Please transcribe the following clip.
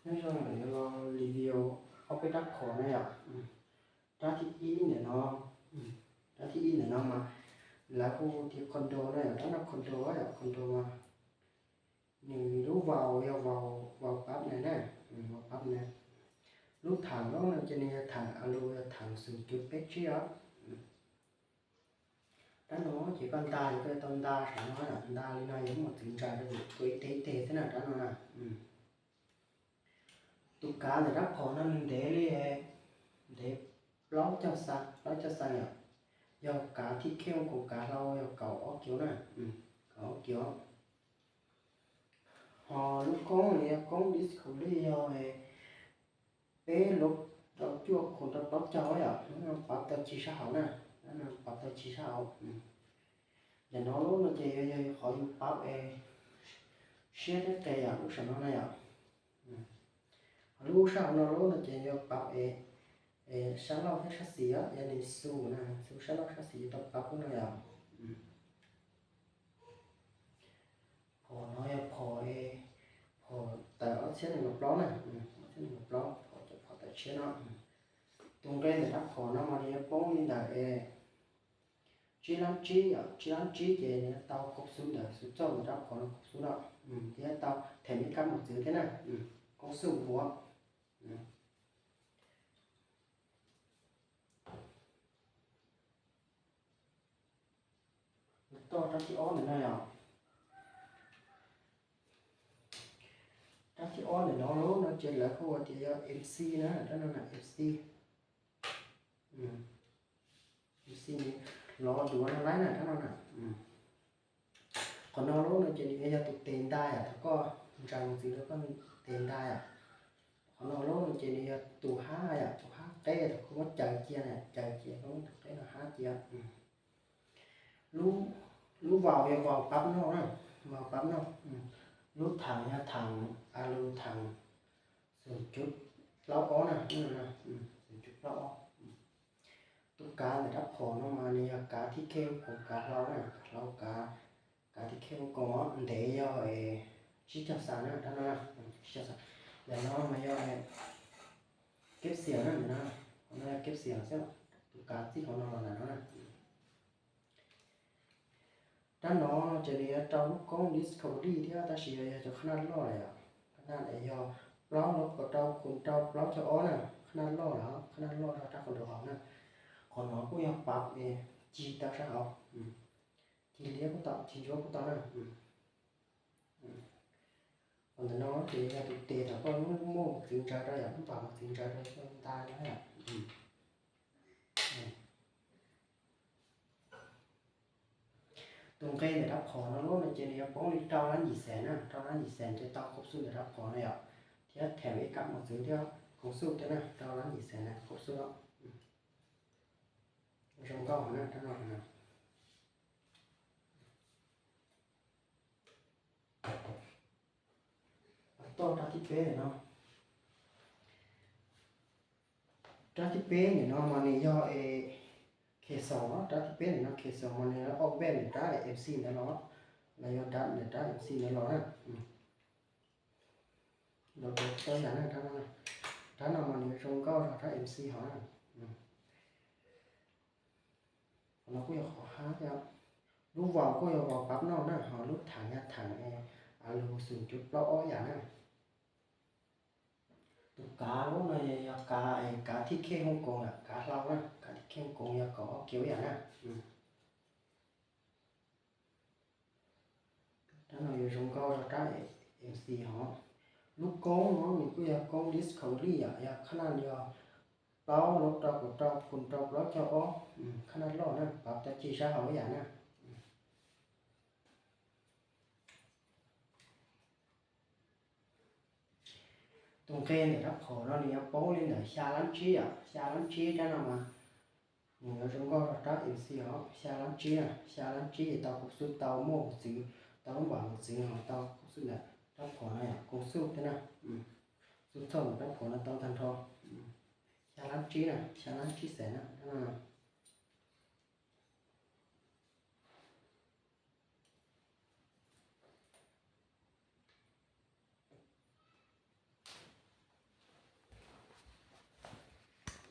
nói chung là nó review ở cái đắp khó này ạ. Đó thì ý để nó đó thì ý để nó mà là khu thì condo này đó là condo ấy ạ, condo mà mình lúc vào pub này nè, vào pub này lúc thẳng đó là trên này thẳng alo thẳng xuống chút pet chứ đó. Đó nó chỉ con ta thì cái con ta sẽ nói là ta lên này giống một tình trạng được tuổi tế thế nào đó nó là tụ cá thì rất khó nó để đi để lót cho sang ạ. Do cá thịt kêu của cá lau cậu kiểu này cậu kiểu họ lúc con đi school đi do bé lúc đầu chuột còn tập bắp cháu ấy ạ, nó bắp tập chỉ sao nè, nó bắp tập chỉ sao và nó lúc nó chơi họ dùng bắp xét cái cây ạ, lúc sau nó này ạ, lúc sau nó lúc nó chơi bắp sáng lâu hết sát xí á, gia đình su nè, su sáng lâu sát xí tập bắp của nó ạ. Họ nói họ tại ở trên này một ló này, trên này một ló họ tại trên nó tung cái này đắp họ nó mà đi bóng đi là chỉ lắm chỉ thì tao cục xuống được xuống cho người đắp họ nó cục xuống đó thì tao thèm cái cắm một chữ thế này con sung của to ra cái ó này à. Các cái on này nó trên là khu thì MC nữa, đó là MC MC này nó đùa nó lấy này đó là còn nó trên này tụ tiền đai à, có rằng gì đó có tiền đai à, còn nó trên này tụ há à, tụ há cái là không có trời chia này, trời chia không có cái là há chia lú vào bắp nó nè, vào bắp nó lúc thằng alo thằng rồi chút láo có nè chút láo tụ cá này đắp hồ nó mà này cá thịt kêu của cá lau nè, lau cá thịt kêu có để cho chỉ cho sáng nè, đó là chỉ cho sáng để nó mà cho kép xiềng nè, nó kép xiềng xem tụ cá thịt của nó là nó nè. Đó nó chỉ để trong lúc con Discovery thì ta chỉ cho khả năng lo này ạ, khả năng để cho nó có trong cùng trong nó cho ó nè, khả năng lo đó, khả năng lo ra còn được học nè, còn nó cũng học bạc về chi ta sẽ học, chi lý cũng tạo chi chỗ cũng tạo nè, còn nó thì là thực tế là con mua một tiếng trái đây ạ, nó bảo một tiếng trái đây cho người ta nữa ạ. Tung cây để đắp khó nó lúc này trên này bóng đi trao lăn gì xén nè, trao lăn gì xén cho tao cốc su để đắp khó này ạ. Thì thèm cái cắm một thứ theo cốc su thế này, trao lăn gì xén này, cốc su đó. Trong câu này nó nè. To ra thiết kế này nó. Ra thiết kế này nó mà này do khe sầu nó ra thiết kế này nó khe sầu mà này nó ốc bên này ra MC nó là do ra để ra MC nó nè. Nó được tới là này ra nó mà này trong câu ra MC họ nè. Nó cũng khó hát cho lúc vào có vào bắp nó nè, họ lúc thẳng alo sườn chút đó vậy nè. Tụ cá lúc này cá thịt kêu không còn à, cá lau nè, cá thịt kêu còn là có kiểu vậy nè. Đó là dùng câu ra trái MC họ lúc con nó mình cứ con Discovery à, khả năng giờ đó lúc đó của trâu cùng trâu đó cho ó khả năng lo nè, bắp ta chỉ ra hỏi vậy nè. Tung kê này đắp khổ nó đi bố lên để xa lắm trí đó nào mà ở trong có ra MC họ xa lắm trí thì tao cũng xuống tao mua một sự tao cũng bảo một sự họ tao cũng xuống là đắp khổ này cũng xuống thế nào xuống thơm đắp khổ nó tao thành thô xa lắm trí sẽ nè đó là